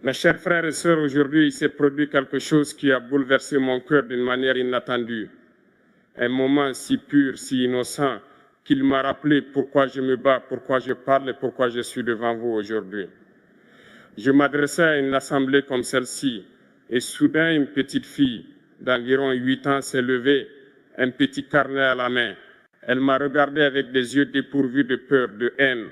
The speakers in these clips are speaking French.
Mes chers frères et sœurs, aujourd'hui, il s'est produit quelque chose qui a bouleversé mon cœur d'une manière inattendue. Un moment si pur, si innocent, qu'il m'a rappelé pourquoi je me bats, pourquoi je parle et pourquoi je suis devant vous aujourd'hui. Je m'adressais à une assemblée comme celle-ci, et soudain une petite fille d'environ 8 ans s'est levée, un petit carnet à la main. Elle m'a regardé avec des yeux dépourvus de peur, de haine,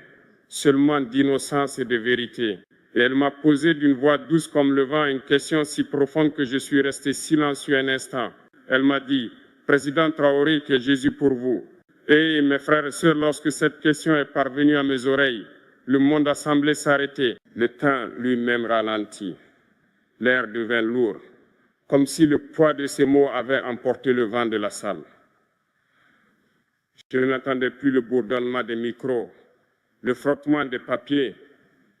seulement d'innocence et de vérité. Et elle m'a posé d'une voix douce comme le vent une question si profonde que je suis resté silencieux un instant. Elle m'a dit, « Président Traoré, que Jésus pour vous ». Et mes frères et sœurs, lorsque cette question est parvenue à mes oreilles, le monde a semblé s'arrêter. Le temps lui-même ralentit. L'air devint lourd, comme si le poids de ces mots avait emporté le vent de la salle. Je n'entendais plus le bourdonnement des micros, le frottement des papiers,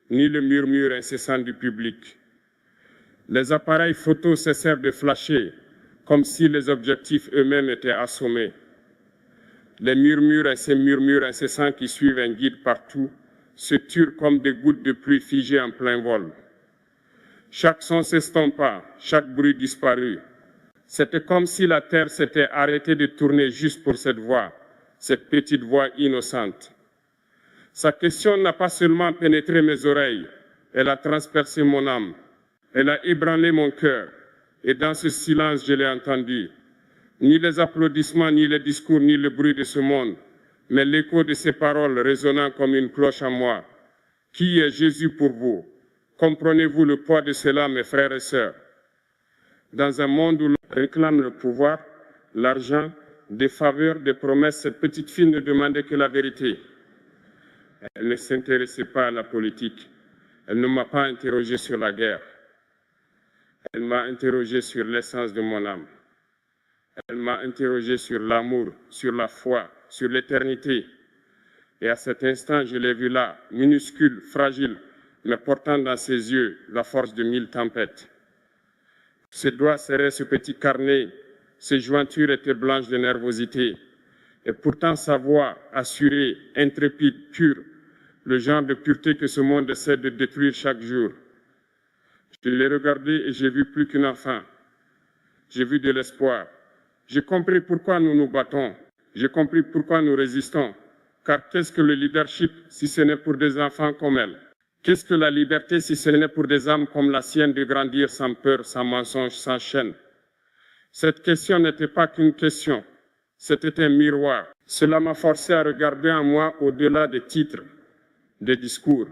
ni le murmure incessant du public. Les appareils photos cessèrent de flasher, comme si les objectifs eux-mêmes étaient assommés. Les murmures et ces murmures incessants qui suivent un guide partout se turent comme des gouttes de pluie figées en plein vol. Chaque son s'estompa, chaque bruit disparut. C'était comme si la terre s'était arrêtée de tourner juste pour cette voix, cette petite voix innocente. Sa question n'a pas seulement pénétré mes oreilles, elle a transpercé mon âme, elle a ébranlé mon cœur, et dans ce silence, je l'ai entendu. Ni les applaudissements, ni les discours, ni le bruit de ce monde, mais l'écho de ces paroles résonnant comme une cloche en moi. Qui est Jésus pour vous? Comprenez-vous le poids de cela, mes frères et sœurs? Dans un monde où l'on réclame le pouvoir, l'argent, des faveurs, des promesses, cette petite fille ne demandait que la vérité. Elle ne s'intéressait pas à la politique. Elle ne m'a pas interrogé sur la guerre. Elle m'a interrogé sur l'essence de mon âme. Elle m'a interrogé sur l'amour, sur la foi, sur l'éternité. Et à cet instant, je l'ai vue là, minuscule, fragile, mais portant dans ses yeux la force de 1000 tempêtes. Ses doigts serraient ce petit carnet, ses jointures étaient blanches de nervosité. Et pourtant sa voix, assurée, intrépide, pure, le genre de pureté que ce monde essaie de détruire chaque jour. Je l'ai regardée et j'ai vu plus qu'un enfant. J'ai vu de l'espoir. J'ai compris pourquoi nous nous battons. J'ai compris pourquoi nous résistons. Car qu'est-ce que le leadership si ce n'est pour des enfants comme elle? Qu'est-ce que la liberté si ce n'est pour des âmes comme la sienne de grandir sans peur, sans mensonge, sans chaîne? Cette question n'était pas qu'une question, c'était un miroir. Cela m'a forcé à regarder en moi au-delà des titres, des discours,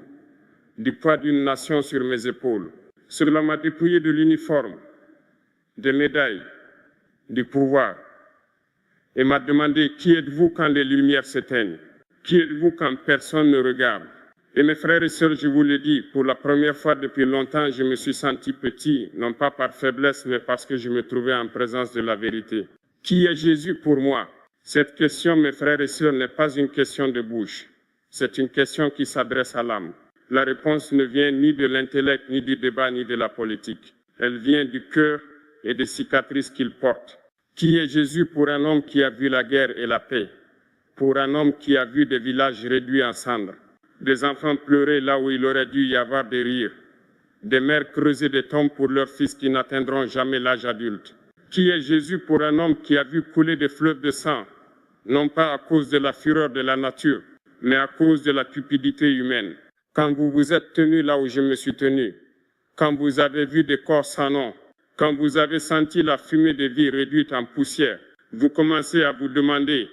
du poids d'une nation sur mes épaules. Cela m'a dépouillé de l'uniforme, des médailles, du pouvoir, et m'a demandé qui êtes-vous quand les lumières s'éteignent? Qui êtes-vous quand personne ne regarde? Et mes frères et sœurs, je vous le dis, pour la première fois depuis longtemps, je me suis senti petit, non pas par faiblesse, mais parce que je me trouvais en présence de la vérité. Qui est Jésus pour moi? Cette question, mes frères et sœurs, n'est pas une question de bouche. C'est une question qui s'adresse à l'âme. La réponse ne vient ni de l'intellect, ni du débat, ni de la politique. Elle vient du cœur et des cicatrices qu'il porte. Qui est Jésus pour un homme qui a vu la guerre et la paix? Pour un homme qui a vu des villages réduits en cendres, des enfants pleurer là où il aurait dû y avoir des rires, des mères creuser des tombes pour leurs fils qui n'atteindront jamais l'âge adulte. Qui est Jésus pour un homme qui a vu couler des fleuves de sang, non pas à cause de la fureur de la nature, mais à cause de la cupidité humaine? Quand vous vous êtes tenu là où je me suis tenu, quand vous avez vu des corps sans nom, quand vous avez senti la fumée des vies réduite en poussière, vous commencez à vous demander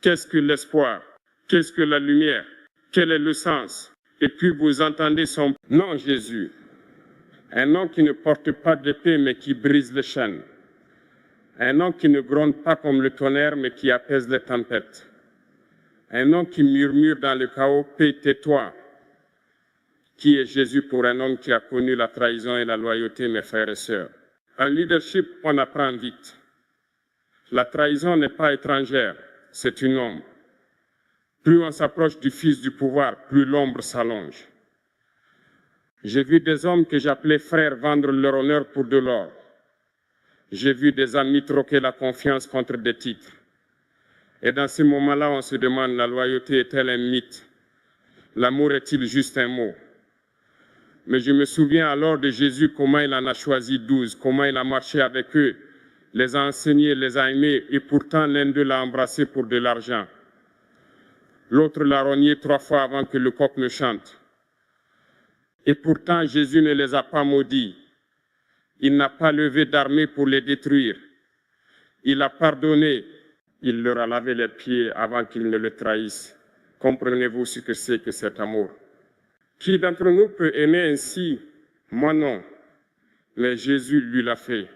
qu'est-ce que l'espoir? Qu'est-ce que la lumière? Quel est le sens? Et puis vous entendez son nom, Jésus. Un nom qui ne porte pas d'épée mais qui brise les chaînes. Un nom qui ne gronde pas comme le tonnerre mais qui apaise les tempêtes. Un nom qui murmure dans le chaos, paix, tais-toi. Qui est Jésus pour un homme qui a connu la trahison et la loyauté, mes frères et sœurs? En leadership, on apprend vite. La trahison n'est pas étrangère, c'est une ombre. Plus on s'approche du fils du pouvoir, plus l'ombre s'allonge. J'ai vu des hommes que j'appelais frères vendre leur honneur pour de l'or. J'ai vu des amis troquer la confiance contre des titres. Et dans ces moments-là, on se demande, la loyauté est-elle un mythe? L'amour est-il juste un mot? Mais je me souviens alors de Jésus, comment il en a choisi 12, comment il a marché avec eux, les a enseignés, les a aimés, et pourtant l'un d'eux l'a embrassé pour de l'argent. L'autre l'a rogné 3 fois avant que le coq ne chante. Et pourtant Jésus ne les a pas maudits. Il n'a pas levé d'armée pour les détruire. Il a pardonné. Il leur a lavé les pieds avant qu'ils ne le trahissent. Comprenez-vous ce que c'est que cet amour? Qui d'entre nous peut aimer ainsi? Moi non. Mais Jésus lui l'a fait.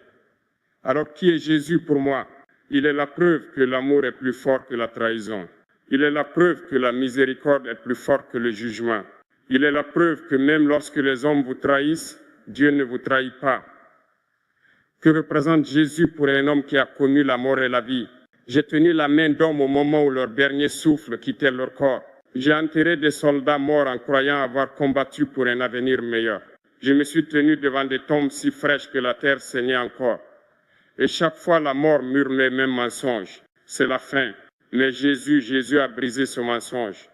Alors qui est Jésus pour moi? Il est la preuve que l'amour est plus fort que la trahison. Il est la preuve que la miséricorde est plus forte que le jugement. Il est la preuve que même lorsque les hommes vous trahissent, Dieu ne vous trahit pas. Que représente Jésus pour un homme qui a connu la mort et la vie? J'ai tenu la main d'hommes au moment où leur dernier souffle quittait leur corps. J'ai enterré des soldats morts en croyant avoir combattu pour un avenir meilleur. Je me suis tenu devant des tombes si fraîches que la terre saignait encore. Et chaque fois, la mort murmure les mêmes mensonges. C'est la fin. Mais Jésus a brisé ce mensonge.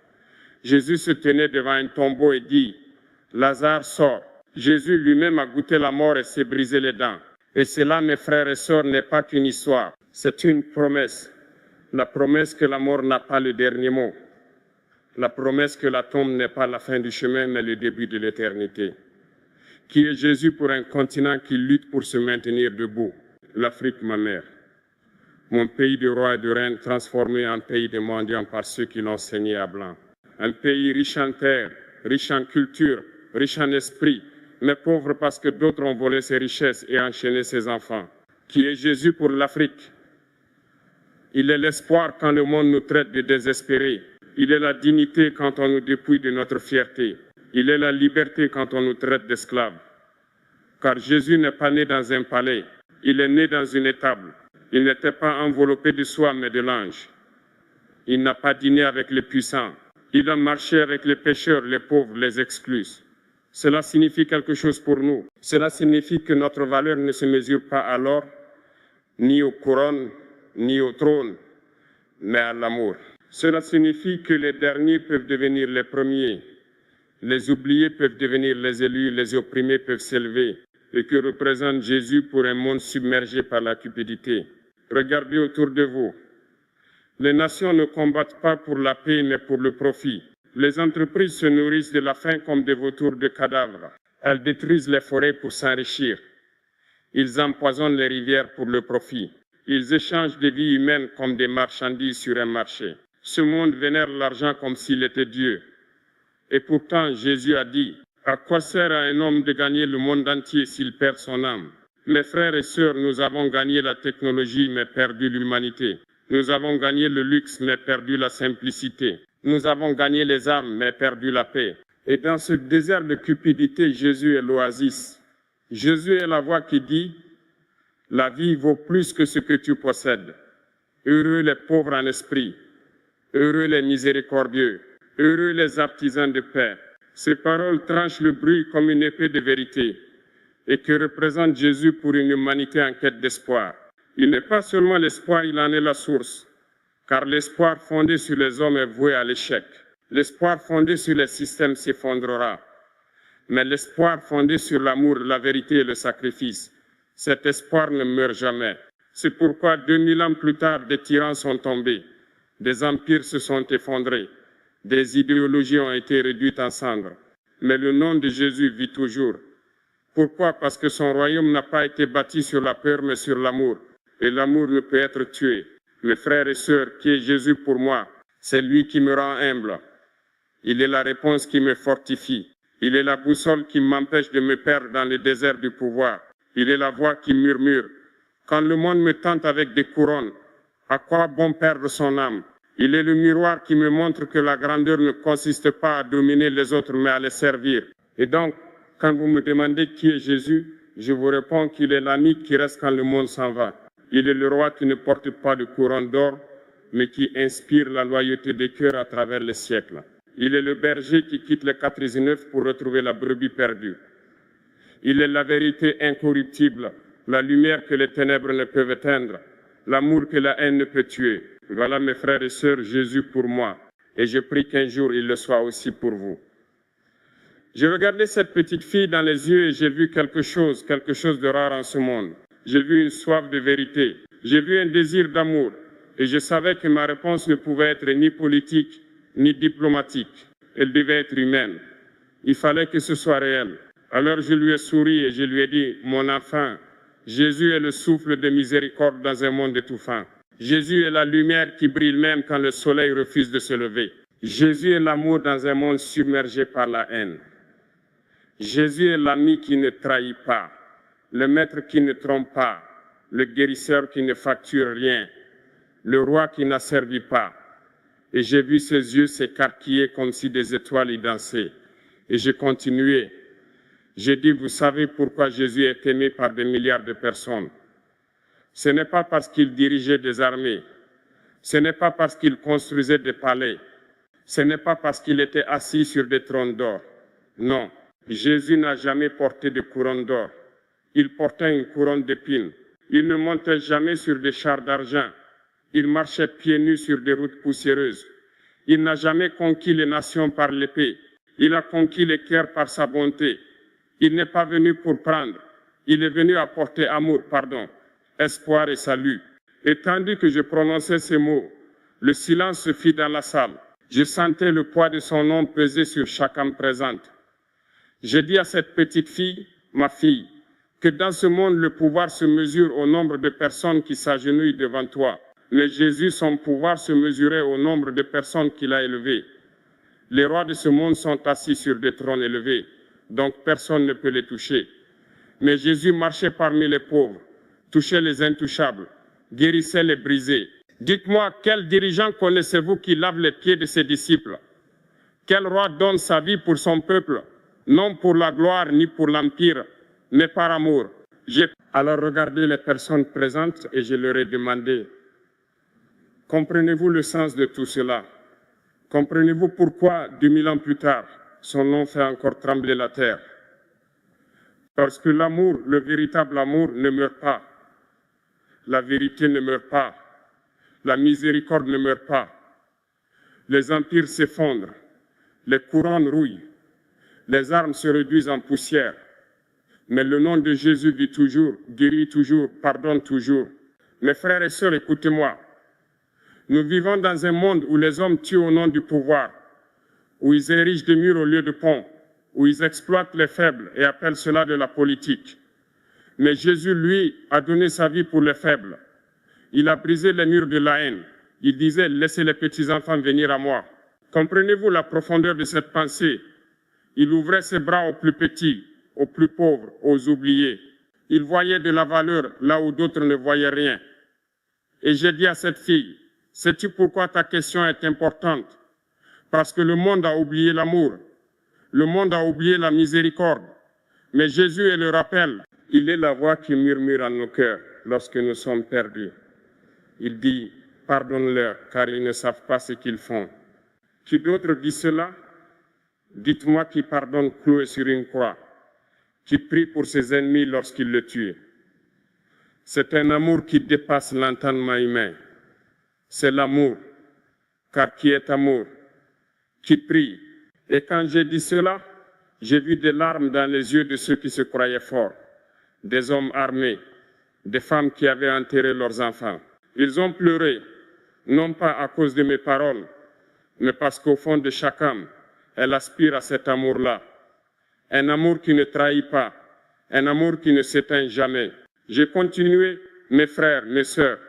Jésus se tenait devant un tombeau et dit, « Lazare sort ». Jésus lui-même a goûté la mort et s'est brisé les dents. Et cela, mes frères et sœurs, n'est pas qu'une histoire. C'est une promesse. La promesse que la mort n'a pas le dernier mot. La promesse que la tombe n'est pas la fin du chemin, mais le début de l'éternité. Qui est Jésus pour un continent qui lutte pour se maintenir debout? L'Afrique, ma mère. Mon pays de rois et de reines transformé en pays de mendiants par ceux qui l'ont saigné à blanc. Un pays riche en terre, riche en culture, riche en esprit, mais pauvre parce que d'autres ont volé ses richesses et enchaîné ses enfants. Qui est Jésus pour l'Afrique? Il est l'espoir quand le monde nous traite de désespérés. Il est la dignité quand on nous dépouille de notre fierté. Il est la liberté quand on nous traite d'esclaves. Car Jésus n'est pas né dans un palais. Il est né dans une étable. Il n'était pas enveloppé de soie, mais de l'ange. Il n'a pas dîné avec les puissants. Il a marché avec les pécheurs, les pauvres, les exclus. Cela signifie quelque chose pour nous. Cela signifie que notre valeur ne se mesure pas à l'or, ni aux couronnes, ni au trône, mais à l'amour. Cela signifie que les derniers peuvent devenir les premiers, les oubliés peuvent devenir les élus, les opprimés peuvent s'élever, et que représente Jésus pour un monde submergé par la cupidité. Regardez autour de vous. Les nations ne combattent pas pour la paix, mais pour le profit. Les entreprises se nourrissent de la faim comme des vautours de cadavres. Elles détruisent les forêts pour s'enrichir. Ils empoisonnent les rivières pour le profit. Ils échangent des vies humaines comme des marchandises sur un marché. Ce monde vénère l'argent comme s'il était Dieu. Et pourtant, Jésus a dit, « À quoi sert à un homme de gagner le monde entier s'il perd son âme ?» Mes frères et sœurs, nous avons gagné la technologie, mais perdu l'humanité. Nous avons gagné le luxe, mais perdu la simplicité. Nous avons gagné les armes, mais perdu la paix. Et dans ce désert de cupidité, Jésus est l'oasis. Jésus est la voix qui dit, « La vie vaut plus que ce que tu possèdes. Heureux les pauvres en esprit. Heureux les miséricordieux. Heureux les artisans de paix. » Ces paroles tranchent le bruit comme une épée de vérité et que représente Jésus pour une humanité en quête d'espoir. Il n'est pas seulement l'espoir, il en est la source. Car l'espoir fondé sur les hommes est voué à l'échec. L'espoir fondé sur les systèmes s'effondrera. Mais l'espoir fondé sur l'amour, la vérité et le sacrifice, cet espoir ne meurt jamais. C'est pourquoi 2000 ans plus tard, des tyrans sont tombés, des empires se sont effondrés, des idéologies ont été réduites en cendres. Mais le nom de Jésus vit toujours. Pourquoi? Parce que son royaume n'a pas été bâti sur la peur, mais sur l'amour. Et l'amour ne peut être tué. Mes frères et sœurs, qui est Jésus pour moi? C'est lui qui me rend humble. Il est la réponse qui me fortifie. Il est la boussole qui m'empêche de me perdre dans le désert du pouvoir. Il est la voix qui murmure. Quand le monde me tente avec des couronnes, à quoi bon perdre son âme? Il est le miroir qui me montre que la grandeur ne consiste pas à dominer les autres, mais à les servir. Et donc, quand vous me demandez qui est Jésus, je vous réponds qu'il est l'ami qui reste quand le monde s'en va. Il est le roi qui ne porte pas de couronne d'or, mais qui inspire la loyauté des cœurs à travers les siècles. Il est le berger qui quitte les 4 œufs pour retrouver la brebis perdue. Il est la vérité incorruptible, la lumière que les ténèbres ne peuvent éteindre, l'amour que la haine ne peut tuer. Voilà, mes frères et sœurs, Jésus pour moi. Et je prie qu'un jour, il le soit aussi pour vous. J'ai regardé cette petite fille dans les yeux et j'ai vu quelque chose de rare en ce monde. J'ai vu une soif de vérité. J'ai vu un désir d'amour. Et je savais que ma réponse ne pouvait être ni politique, ni diplomatique. Elle devait être humaine. Il fallait que ce soit réel. Alors je lui ai souri et je lui ai dit, mon enfant, Jésus est le souffle de miséricorde dans un monde étouffant. Jésus est la lumière qui brille même quand le soleil refuse de se lever. Jésus est l'amour dans un monde submergé par la haine. Jésus est l'ami qui ne trahit pas, le maître qui ne trompe pas, le guérisseur qui ne facture rien, le roi qui n'asservit pas. Et j'ai vu ses yeux s'écarquiller comme si des étoiles y dansaient. Et j'ai continué. J'ai dit, vous savez pourquoi Jésus est aimé par des milliards de personnes? Ce n'est pas parce qu'il dirigeait des armées. Ce n'est pas parce qu'il construisait des palais. Ce n'est pas parce qu'il était assis sur des trônes d'or. Non, Jésus n'a jamais porté de couronne d'or. Il portait une couronne d'épines. Il ne montait jamais sur des chars d'argent. Il marchait pieds nus sur des routes poussiéreuses. Il n'a jamais conquis les nations par l'épée. Il a conquis les cœurs par sa bonté. Il n'est pas venu pour prendre. Il est venu apporter amour, espoir et salut. Et tandis que je prononçais ces mots, le silence se fit dans la salle. Je sentais le poids de son nom peser sur chaque âme présente. J'ai dit à cette petite fille, ma fille, que dans ce monde, le pouvoir se mesure au nombre de personnes qui s'agenouillent devant toi. Mais Jésus, son pouvoir se mesurait au nombre de personnes qu'il a élevées. Les rois de ce monde sont assis sur des trônes élevés, donc personne ne peut les toucher. Mais Jésus marchait parmi les pauvres, touchait les intouchables, guérissait les brisés. Dites-moi, quel dirigeant connaissez-vous qui lave les pieds de ses disciples? Quel roi donne sa vie pour son peuple, non pour la gloire ni pour l'empire, mais par amour? J'ai alors regardé les personnes présentes et je leur ai demandé, comprenez-vous le sens de tout cela? Comprenez-vous pourquoi, 2000 ans plus tard, son nom fait encore trembler la terre? Parce que l'amour, le véritable amour, ne meurt pas. La vérité ne meurt pas. La miséricorde ne meurt pas. Les empires s'effondrent. Les couronnes rouillent. Les armes se réduisent en poussière. Mais le nom de Jésus vit toujours, guérit toujours, pardonne toujours. Mes frères et sœurs, écoutez-moi. Nous vivons dans un monde où les hommes tuent au nom du pouvoir, où ils érigent des murs au lieu de ponts, où ils exploitent les faibles et appellent cela de la politique. Mais Jésus, lui, a donné sa vie pour les faibles. Il a brisé les murs de la haine. Il disait, laissez les petits-enfants venir à moi. Comprenez-vous la profondeur de cette pensée? Il ouvrait ses bras aux plus petits, aux plus pauvres, aux oubliés. Il voyait de la valeur là où d'autres ne voyaient rien. Et j'ai dit à cette fille, sais-tu pourquoi ta question est importante? Parce que le monde a oublié l'amour. Le monde a oublié la miséricorde. Mais Jésus est le rappel. Il est la voix qui murmure en nos cœurs lorsque nous sommes perdus. Il dit, pardonne-leur, car ils ne savent pas ce qu'ils font. Qui d'autre dit cela? Dites-moi qui pardonne cloué sur une croix, qui prie pour ses ennemis lorsqu'ils le tuent. C'est un amour qui dépasse l'entendement humain. C'est l'amour, car qui est amour, qui prie. Et quand j'ai dit cela, j'ai vu des larmes dans les yeux de ceux qui se croyaient forts, des hommes armés, des femmes qui avaient enterré leurs enfants. Ils ont pleuré, non pas à cause de mes paroles, mais parce qu'au fond de chaque âme, elle aspire à cet amour-là. Un amour qui ne trahit pas, un amour qui ne s'éteint jamais. J'ai continué, mes frères, mes sœurs.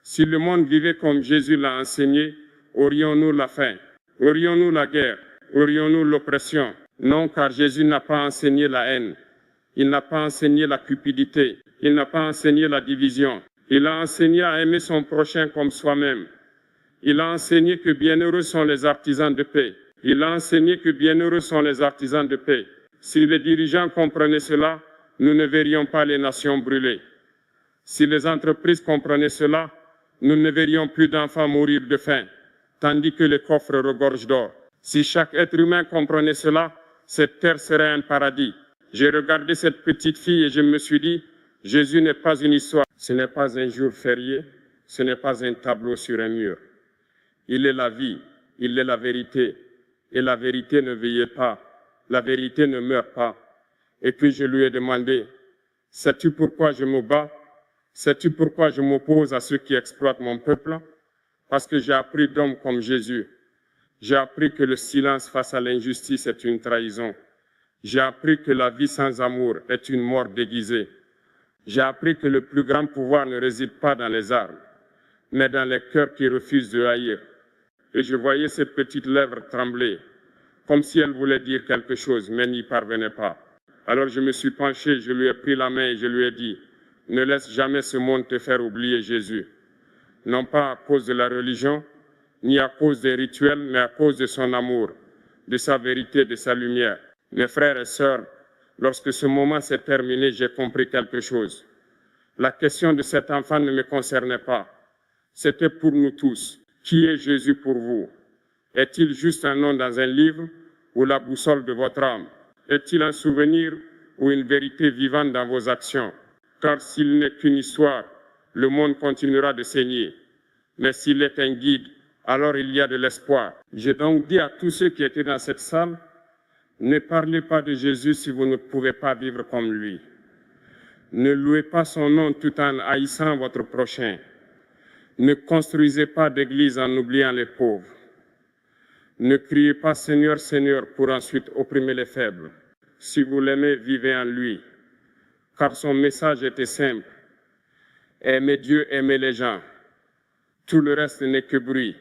Si le monde vivait comme Jésus l'a enseigné, aurions-nous la faim? Aurions-nous la guerre? Aurions-nous l'oppression? Non, car Jésus n'a pas enseigné la haine. Il n'a pas enseigné la cupidité. Il n'a pas enseigné la division. Il a enseigné à aimer son prochain comme soi-même. Il a enseigné que bienheureux sont les artisans de paix. Il a enseigné que bienheureux sont les artisans de paix. Si les dirigeants comprenaient cela, nous ne verrions pas les nations brûler. Si les entreprises comprenaient cela, nous ne verrions plus d'enfants mourir de faim, tandis que les coffres regorgent d'or. Si chaque être humain comprenait cela, cette terre serait un paradis. J'ai regardé cette petite fille et je me suis dit, Jésus n'est pas une histoire, ce n'est pas un jour férié, ce n'est pas un tableau sur un mur. Il est la vie, il est la vérité, et la vérité ne vieillit pas, la vérité ne meurt pas. Et puis je lui ai demandé, sais-tu pourquoi je me bats? Sais-tu pourquoi je m'oppose à ceux qui exploitent mon peuple? Parce que j'ai appris d'hommes comme Jésus. J'ai appris que le silence face à l'injustice est une trahison. J'ai appris que la vie sans amour est une mort déguisée. J'ai appris que le plus grand pouvoir ne réside pas dans les armes, mais dans les cœurs qui refusent de haïr. Et je voyais ses petites lèvres trembler, comme si elle voulait dire quelque chose, mais n'y parvenait pas. Alors je me suis penché, je lui ai pris la main et je lui ai dit, ne laisse jamais ce monde te faire oublier Jésus. Non pas à cause de la religion, ni à cause des rituels, mais à cause de son amour, de sa vérité, de sa lumière. Mes frères et sœurs, lorsque ce moment s'est terminé, j'ai compris quelque chose. La question de cet enfant ne me concernait pas. C'était pour nous tous. Qui est Jésus pour vous? Est-il juste un nom dans un livre ou la boussole de votre âme? Est-il un souvenir ou une vérité vivante dans vos actions? Car s'il n'est qu'une histoire, le monde continuera de saigner. Mais s'il est un guide, alors il y a de l'espoir. J'ai donc dit à tous ceux qui étaient dans cette salle, ne parlez pas de Jésus si vous ne pouvez pas vivre comme lui. Ne louez pas son nom tout en haïssant votre prochain. Ne construisez pas d'église en oubliant les pauvres. Ne criez pas Seigneur, Seigneur pour ensuite opprimer les faibles. Si vous l'aimez, vivez en lui. Car son message était simple. Aimez Dieu, aimez les gens. Tout le reste n'est que bruit.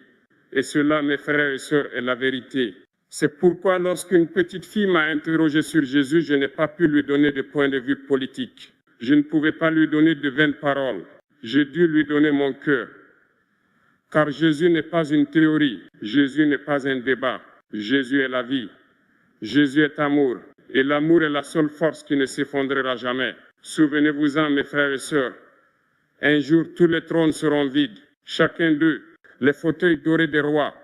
Et cela, mes frères et sœurs, est la vérité. C'est pourquoi lorsqu'une petite fille m'a interrogé sur Jésus, je n'ai pas pu lui donner de point de vue politique. Je ne pouvais pas lui donner de vaines paroles. J'ai dû lui donner mon cœur. Car Jésus n'est pas une théorie. Jésus n'est pas un débat. Jésus est la vie. Jésus est amour. Et l'amour est la seule force qui ne s'effondrera jamais. Souvenez-vous-en, mes frères et sœurs. Un jour, tous les trônes seront vides. Chacun d'eux, les fauteuils dorés des rois,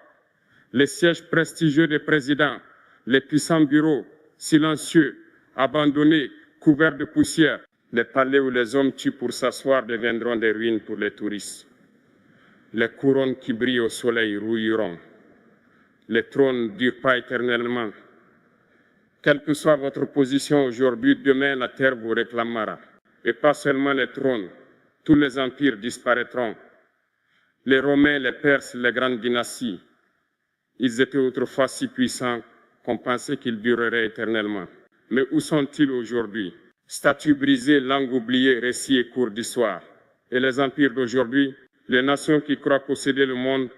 les sièges prestigieux des présidents, les puissants bureaux, silencieux, abandonnés, couverts de poussière. Les palais où les hommes tuent pour s'asseoir deviendront des ruines pour les touristes. Les couronnes qui brillent au soleil rouilleront. Les trônes ne durent pas éternellement. Quelle que soit votre position aujourd'hui, demain la terre vous réclamera. Et pas seulement les trônes, tous les empires disparaîtront. Les Romains, les Perses, les grandes dynasties, ils étaient autrefois si puissants qu'on pensait qu'ils dureraient éternellement. Mais où sont-ils aujourd'hui? Statues brisées, langues oubliées, récits et cours d'histoire. Et les empires d'aujourd'hui, les nations qui croient posséder le monde,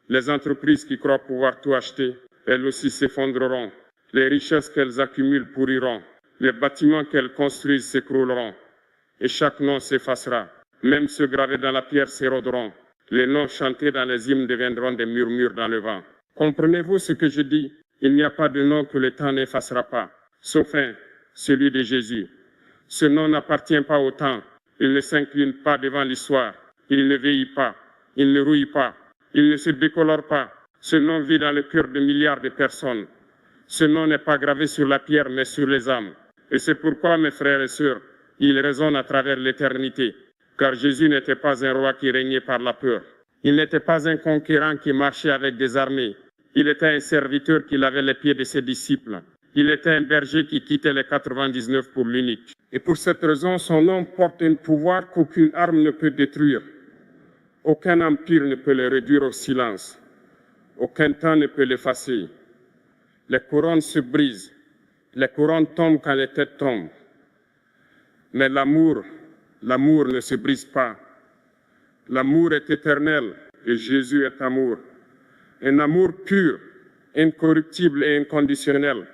les entreprises qui croient pouvoir tout acheter, elles aussi s'effondreront. Les richesses qu'elles accumulent pourriront. Les bâtiments qu'elles construisent s'écrouleront. Et chaque nom s'effacera. Même ceux gravés dans la pierre s'éroderont. Les noms chantés dans les hymnes deviendront des murmures dans le vent. Comprenez-vous ce que je dis? Il n'y a pas de nom que le temps n'effacera pas, sauf un, celui de Jésus. Ce nom n'appartient pas au temps. Il ne s'incline pas devant l'histoire. Il ne vieillit pas. Il ne rouille pas. Il ne se décolore pas. Ce nom vit dans le cœur de milliards de personnes. Ce nom n'est pas gravé sur la pierre, mais sur les âmes. Et c'est pourquoi, mes frères et sœurs, il résonne à travers l'éternité. Car Jésus n'était pas un roi qui régnait par la peur. Il n'était pas un conquérant qui marchait avec des armées. Il était un serviteur qui lavait les pieds de ses disciples. Il était un berger qui quittait les 99 pour l'unique. Et pour cette raison, son nom porte un pouvoir qu'aucune arme ne peut détruire. Aucun empire ne peut le réduire au silence. Aucun temps ne peut l'effacer. Les couronnes se brisent. Les couronnes tombent quand les têtes tombent. Mais l'amour ne se brise pas. L'amour est éternel et Jésus est amour. Un amour pur, incorruptible et inconditionnel.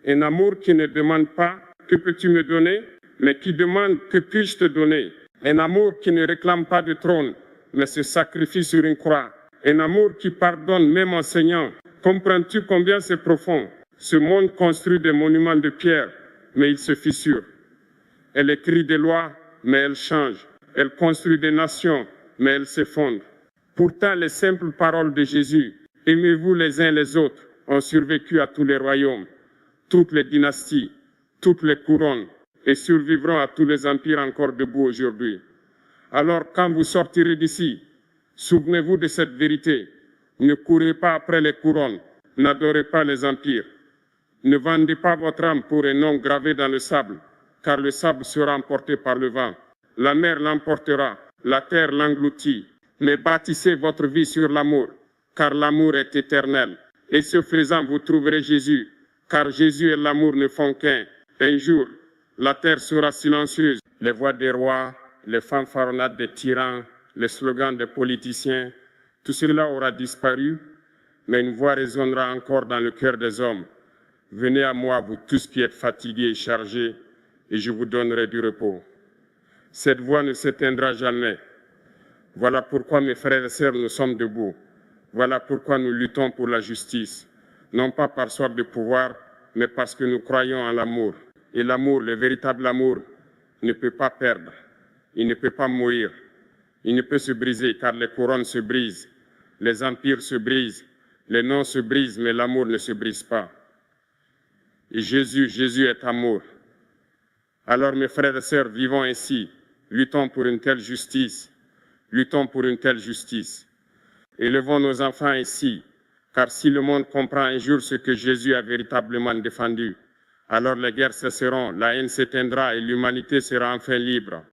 Un amour qui ne demande pas « que peux-tu me donner ?» mais qui demande « que puis-je te donner ?» Un amour qui ne réclame pas de trône, mais se sacrifie sur une croix. Un amour qui pardonne même en saignant. Comprends-tu combien c'est profond? Ce monde construit des monuments de pierre, mais il se fissure. Elle écrit des lois, mais elle change. Elle construit des nations, mais elle s'effondre. Pourtant, les simples paroles de Jésus, « Aimez-vous les uns les autres », ont survécu à tous les royaumes, toutes les dynasties, toutes les couronnes, et survivront à tous les empires encore debout aujourd'hui. Alors, quand vous sortirez d'ici, souvenez-vous de cette vérité. Ne courez pas après les couronnes, n'adorez pas les empires. Ne vendez pas votre âme pour un nom gravé dans le sable, car le sable sera emporté par le vent. La mer l'emportera, la terre l'engloutit. Mais bâtissez votre vie sur l'amour, car l'amour est éternel. Et ce faisant, vous trouverez Jésus, car Jésus et l'amour ne font qu'un. Un jour, la terre sera silencieuse. Les voix des rois, les fanfaronnades des tyrans, les slogans des politiciens, tout cela aura disparu, mais une voix résonnera encore dans le cœur des hommes. Venez à moi, vous tous qui êtes fatigués et chargés, et je vous donnerai du repos. Cette voix ne s'éteindra jamais. Voilà pourquoi, mes frères et sœurs, nous sommes debout. Voilà pourquoi nous luttons pour la justice, non pas par soif de pouvoir, mais parce que nous croyons en l'amour. Et l'amour, le véritable amour, ne peut pas perdre, il ne peut pas mourir, il ne peut se briser, car les couronnes se brisent, les empires se brisent, les noms se brisent, mais l'amour ne se brise pas. Et Jésus est amour. Alors, mes frères et sœurs, vivons ainsi, luttons pour une telle justice, luttons pour une telle justice. Élevons nos enfants ainsi, car si le monde comprend un jour ce que Jésus a véritablement défendu, alors les guerres cesseront, la haine s'éteindra et l'humanité sera enfin libre.